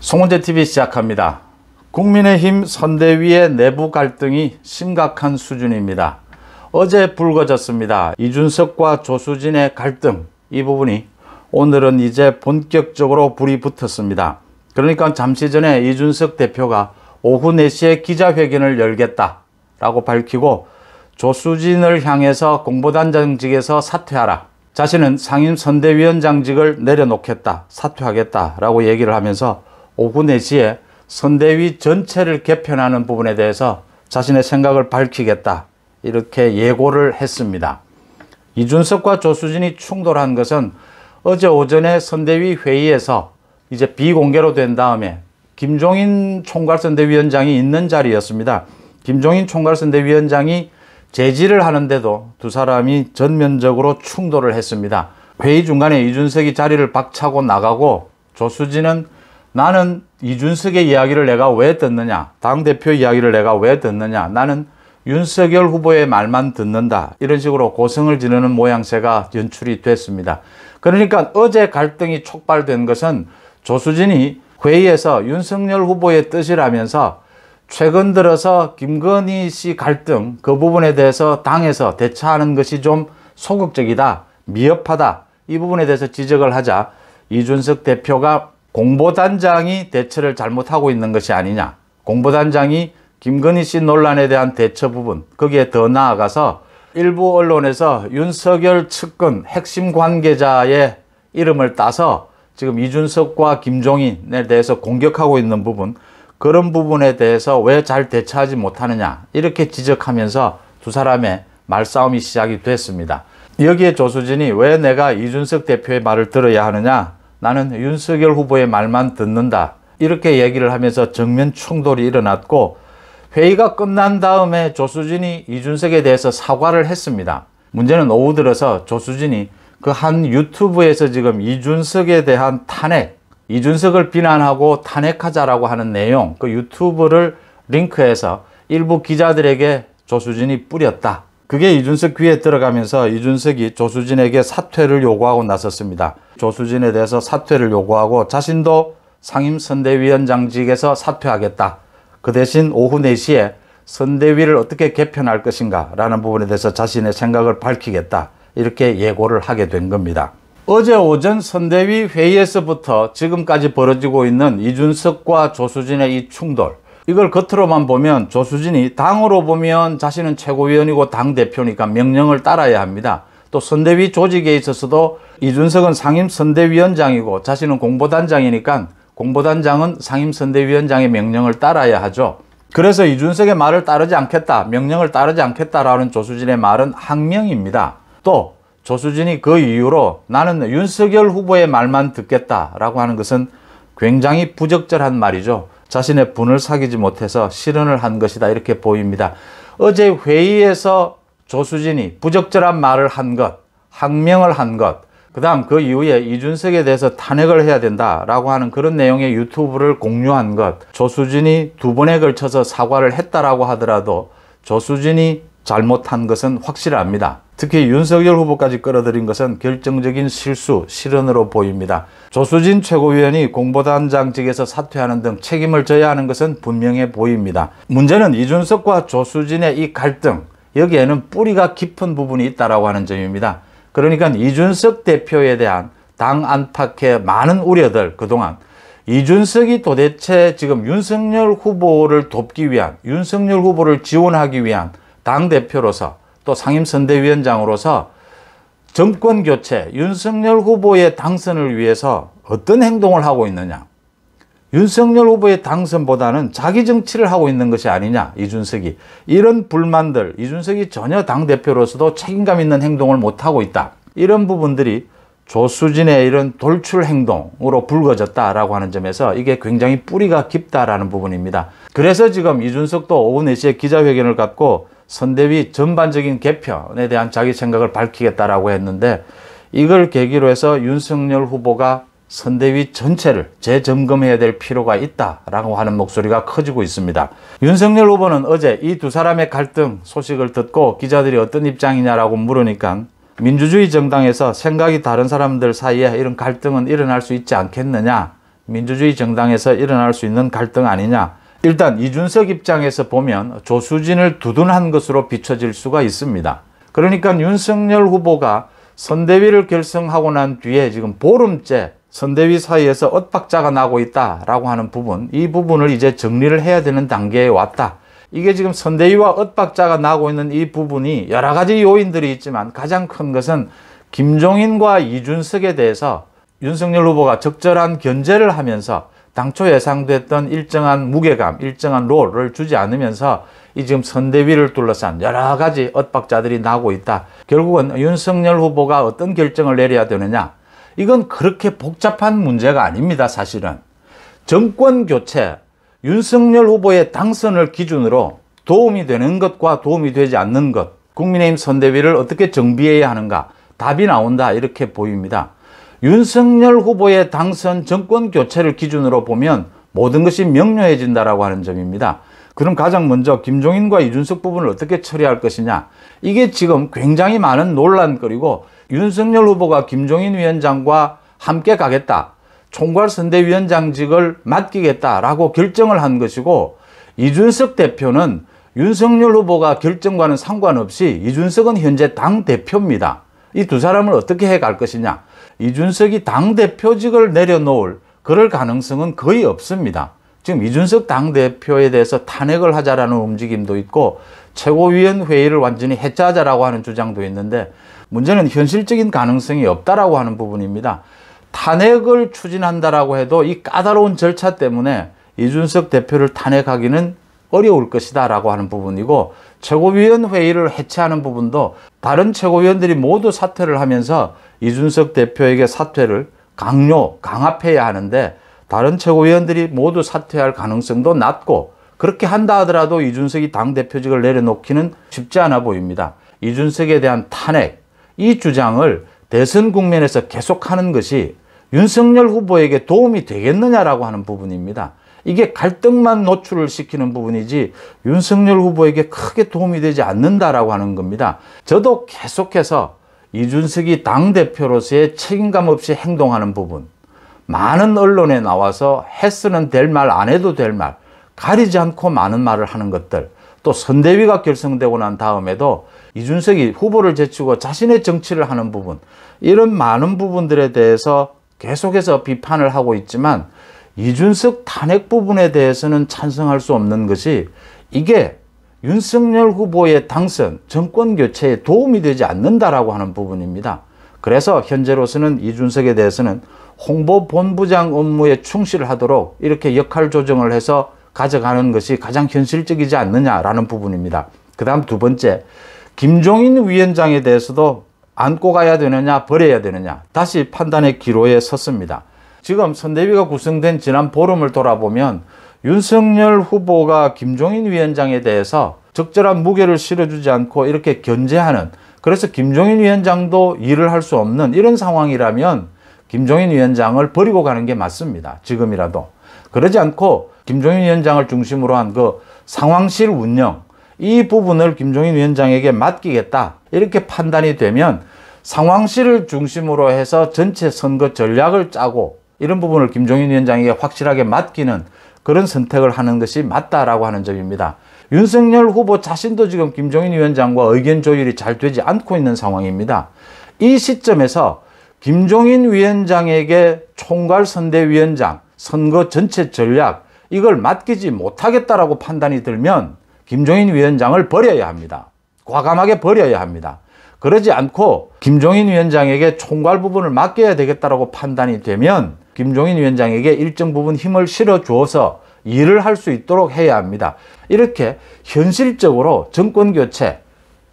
송원재TV 시작합니다. 국민의힘 선대위의 내부 갈등이 심각한 수준입니다. 어제 불거졌습니다. 이준석과 조수진의 갈등, 이 부분이 오늘은 이제 본격적으로 불이 붙었습니다. 그러니까 잠시 전에 이준석 대표가 오후 4시에 기자회견을 열겠다라고 밝히고 조수진을 향해서 공보단장직에서 사퇴하라. 자신은 상임선대위원장직을 내려놓겠다, 사퇴하겠다라고 얘기를 하면서 오후 4시에 선대위 전체를 개편하는 부분에 대해서 자신의 생각을 밝히겠다, 이렇게 예고를 했습니다. 이준석과 조수진이 충돌한 것은 어제 오전에 선대위 회의에서 이제 비공개로 된 다음에 김종인 총괄선대위원장이 있는 자리였습니다. 김종인 총괄선대위원장이 제지를 하는데도 두 사람이 전면적으로 충돌을 했습니다. 회의 중간에 이준석이 자리를 박차고 나가고 조수진은 나는 이준석의 이야기를 내가 왜 듣느냐, 당대표 이야기를 내가 왜 듣느냐, 나는 윤석열 후보의 말만 듣는다, 이런 식으로 고성을 지르는 모양새가 연출이 됐습니다. 그러니까 어제 갈등이 촉발된 것은 조수진이 회의에서 윤석열 후보의 뜻이라면서 최근 들어서 김건희 씨 갈등, 그 부분에 대해서 당에서 대처하는 것이 좀 소극적이다, 미흡하다, 이 부분에 대해서 지적을 하자 이준석 대표가 공보단장이 대처를 잘못하고 있는 것이 아니냐, 공보단장이 김건희 씨 논란에 대한 대처 부분, 거기에 더 나아가서 일부 언론에서 윤석열 측근 핵심 관계자의 이름을 따서 지금 이준석과 김종인에 대해서 공격하고 있는 부분, 그런 부분에 대해서 왜 잘 대처하지 못하느냐, 이렇게 지적하면서 두 사람의 말싸움이 시작이 됐습니다. 여기에 조수진이 왜 내가 이준석 대표의 말을 들어야 하느냐, 나는 윤석열 후보의 말만 듣는다, 이렇게 얘기를 하면서 정면 충돌이 일어났고, 회의가 끝난 다음에 조수진이 이준석에 대해서 사과를 했습니다. 문제는 오후 들어서 조수진이 그 한 유튜브에서 지금 이준석에 대한 탄핵, 이준석을 비난하고 탄핵하자라고 하는 내용, 그 유튜브를 링크해서 일부 기자들에게 조수진이 뿌렸다. 그게 이준석 귀에 들어가면서 이준석이 조수진에게 사퇴를 요구하고 나섰습니다. 조수진에 대해서 사퇴를 요구하고 자신도 상임선대위원장직에서 사퇴하겠다. 그 대신 오후 4시에 선대위를 어떻게 개편할 것인가 라는 부분에 대해서 자신의 생각을 밝히겠다, 이렇게 예고를 하게 된 겁니다. 어제 오전 선대위 회의에서부터 지금까지 벌어지고 있는 이준석과 조수진의 이 충돌, 이걸 겉으로만 보면 조수진이 당으로 보면 자신은 최고위원이고 당대표니까 명령을 따라야 합니다. 또 선대위 조직에 있어서도 이준석은 상임선대위원장이고 자신은 공보단장이니까 공보단장은 상임선대위원장의 명령을 따라야 하죠. 그래서 이준석의 말을 따르지 않겠다, 명령을 따르지 않겠다라는 조수진의 말은 항명입니다. 또 조수진이 그 이유로 나는 윤석열 후보의 말만 듣겠다라고 하는 것은 굉장히 부적절한 말이죠. 자신의 분을 사귀지 못해서 실언을 한 것이다, 이렇게 보입니다. 어제 회의에서 조수진이 부적절한 말을 한 것, 항명을 한 것, 그 다음 그 이후에 이준석에 대해서 탄핵을 해야 된다라고 하는 그런 내용의 유튜브를 공유한 것, 조수진이 2번에 걸쳐서 사과를 했다라고 하더라도 조수진이 잘못한 것은 확실합니다. 특히 윤석열 후보까지 끌어들인 것은 결정적인 실수, 실언으로 보입니다. 조수진 최고위원이 공보단장직에서 사퇴하는 등 책임을 져야 하는 것은 분명해 보입니다. 문제는 이준석과 조수진의 이 갈등, 여기에는 뿌리가 깊은 부분이 있다고 하는 점입니다. 그러니까 이준석 대표에 대한 당 안팎의 많은 우려들, 그동안 이준석이 도대체 지금 윤석열 후보를 돕기 위한, 윤석열 후보를 지원하기 위한 당대표로서 또 상임선대위원장으로서 정권교체, 윤석열 후보의 당선을 위해서 어떤 행동을 하고 있느냐, 윤석열 후보의 당선보다는 자기 정치를 하고 있는 것이 아니냐, 이준석이. 이런 불만들, 이준석이 전혀 당대표로서도 책임감 있는 행동을 못하고 있다, 이런 부분들이 조수진의 이런 돌출 행동으로 불거졌다라고 하는 점에서 이게 굉장히 뿌리가 깊다라는 부분입니다. 그래서 지금 이준석도 오후 4시에 기자회견을 갖고 선대위 전반적인 개편에 대한 자기 생각을 밝히겠다라고 했는데, 이걸 계기로 해서 윤석열 후보가 선대위 전체를 재점검해야 될 필요가 있다라고 하는 목소리가 커지고 있습니다. 윤석열 후보는 어제 이 두 사람의 갈등 소식을 듣고 기자들이 어떤 입장이냐라고 물으니까 민주주의 정당에서 생각이 다른 사람들 사이에 이런 갈등은 일어날 수 있지 않겠느냐, 민주주의 정당에서 일어날 수 있는 갈등 아니냐. 일단 이준석 입장에서 보면 조수진을 두둔한 것으로 비춰질 수가 있습니다. 그러니까 윤석열 후보가 선대위를 결성하고 난 뒤에 지금 보름째 선대위 사이에서 엇박자가 나고 있다라고 하는 부분, 이 부분을 이제 정리를 해야 되는 단계에 왔다. 이게 지금 선대위와 엇박자가 나고 있는 이 부분이 여러 가지 요인들이 있지만 가장 큰 것은 김종인과 이준석에 대해서 윤석열 후보가 적절한 견제를 하면서 당초 예상됐던 일정한 무게감, 일정한 롤을 주지 않으면서 이 지금 선대위를 둘러싼 여러 가지 엇박자들이 나고 있다. 결국은 윤석열 후보가 어떤 결정을 내려야 되느냐. 이건 그렇게 복잡한 문제가 아닙니다. 사실은. 정권 교체, 윤석열 후보의 당선을 기준으로 도움이 되는 것과 도움이 되지 않는 것, 국민의힘 선대위를 어떻게 정비해야 하는가. 답이 나온다. 이렇게 보입니다. 윤석열 후보의 당선 정권 교체를 기준으로 보면 모든 것이 명료해진다라고 하는 점입니다. 그럼 가장 먼저 김종인과 이준석 부분을 어떻게 처리할 것이냐. 이게 지금 굉장히 많은 논란거리고 윤석열 후보가 김종인 위원장과 함께 가겠다. 총괄선대위원장직을 맡기겠다라고 결정을 한 것이고 이준석 대표는 윤석열 후보가 결정과는 상관없이 이준석은 현재 당대표입니다. 이 두 사람을 어떻게 해갈 것이냐. 이준석이 당대표직을 내려놓을 그럴 가능성은 거의 없습니다. 지금 이준석 당대표에 대해서 탄핵을 하자라는 움직임도 있고 최고위원회의를 완전히 해체하자라고 하는 주장도 있는데 문제는 현실적인 가능성이 없다라고 하는 부분입니다. 탄핵을 추진한다라고 해도 이 까다로운 절차 때문에 이준석 대표를 탄핵하기는 어려울 것이다 라고 하는 부분이고 최고위원회의를 해체하는 부분도 다른 최고위원들이 모두 사퇴를 하면서 이준석 대표에게 사퇴를 강압해야 하는데 다른 최고위원들이 모두 사퇴할 가능성도 낮고 그렇게 한다 하더라도 이준석이 당대표직을 내려놓기는 쉽지 않아 보입니다. 이준석에 대한 탄핵, 이 주장을 대선 국면에서 계속하는 것이 윤석열 후보에게 도움이 되겠느냐라고 하는 부분입니다. 이게 갈등만 노출을 시키는 부분이지 윤석열 후보에게 크게 도움이 되지 않는다라고 하는 겁니다. 저도 계속해서 이준석이 당대표로서의 책임감 없이 행동하는 부분, 많은 언론에 나와서 했으면 될 말, 안 해도 될 말, 가리지 않고 많은 말을 하는 것들, 또 선대위가 결성되고 난 다음에도 이준석이 후보를 제치고 자신의 정치를 하는 부분, 이런 많은 부분들에 대해서 계속해서 비판을 하고 있지만 이준석 탄핵 부분에 대해서는 찬성할 수 없는 것이 이게 윤석열 후보의 당선, 정권 교체에 도움이 되지 않는다라고 하는 부분입니다. 그래서 현재로서는 이준석에 대해서는 홍보본부장 업무에 충실하도록 이렇게 역할 조정을 해서 가져가는 것이 가장 현실적이지 않느냐라는 부분입니다. 그 다음 두 번째, 김종인 위원장에 대해서도 안고 가야 되느냐 버려야 되느냐 다시 판단의 기로에 섰습니다. 지금 선대위가 구성된 지난 보름을 돌아보면 윤석열 후보가 김종인 위원장에 대해서 적절한 무게를 실어주지 않고 이렇게 견제하는, 그래서 김종인 위원장도 일을 할 수 없는 이런 상황이라면 김종인 위원장을 버리고 가는 게 맞습니다. 지금이라도. 그러지 않고 김종인 위원장을 중심으로 한 그 상황실 운영, 이 부분을 김종인 위원장에게 맡기겠다 이렇게 판단이 되면 상황실을 중심으로 해서 전체 선거 전략을 짜고 이런 부분을 김종인 위원장에게 확실하게 맡기는 그런 선택을 하는 것이 맞다라고 하는 점입니다. 윤석열 후보 자신도 지금 김종인 위원장과 의견 조율이 잘 되지 않고 있는 상황입니다. 이 시점에서 김종인 위원장에게 총괄선대위원장, 선거 전체 전략 이걸 맡기지 못하겠다라고 판단이 들면 김종인 위원장을 버려야 합니다. 과감하게 버려야 합니다. 그러지 않고 김종인 위원장에게 총괄 부분을 맡겨야 되겠다라고 판단이 되면 김종인 위원장에게 일정 부분 힘을 실어주어서 일을 할 수 있도록 해야 합니다. 이렇게 현실적으로 정권교체,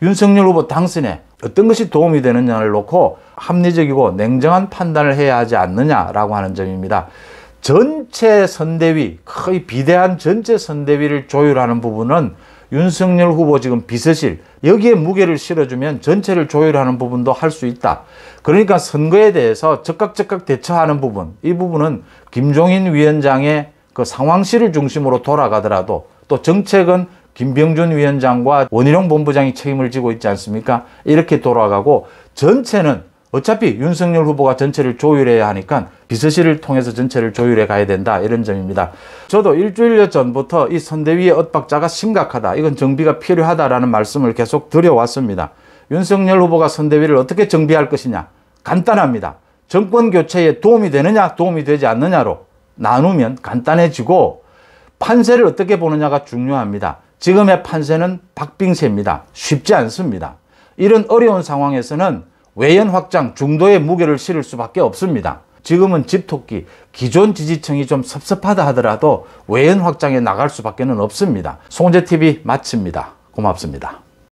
윤석열 후보 당선에 어떤 것이 도움이 되느냐를 놓고 합리적이고 냉정한 판단을 해야 하지 않느냐라고 하는 점입니다. 전체 선대위, 거의 비대한 전체 선대위를 조율하는 부분은 윤석열 후보 지금 비서실, 여기에 무게를 실어주면 전체를 조율하는 부분도 할 수 있다. 그러니까 선거에 대해서 즉각 대처하는 부분, 이 부분은 김종인 위원장의 그 상황실을 중심으로 돌아가더라도 또 정책은 김병준 위원장과 원희룡 본부장이 책임을 지고 있지 않습니까? 이렇게 돌아가고 전체는 어차피 윤석열 후보가 전체를 조율해야 하니까 비서실을 통해서 전체를 조율해 가야 된다, 이런 점입니다. 저도 일주일여 전부터 이 선대위의 엇박자가 심각하다, 이건 정비가 필요하다라는 말씀을 계속 드려왔습니다. 윤석열 후보가 선대위를 어떻게 정비할 것이냐? 간단합니다. 정권 교체에 도움이 되느냐, 도움이 되지 않느냐로 나누면 간단해지고, 판세를 어떻게 보느냐가 중요합니다. 지금의 판세는 박빙세입니다. 쉽지 않습니다. 이런 어려운 상황에서는 외연 확장, 중도의 무게를 실을 수밖에 없습니다. 지금은 집토끼, 기존 지지층이 좀 섭섭하다 하더라도 외연 확장에 나갈 수밖에 없습니다. 송재TV 마칩니다. 고맙습니다.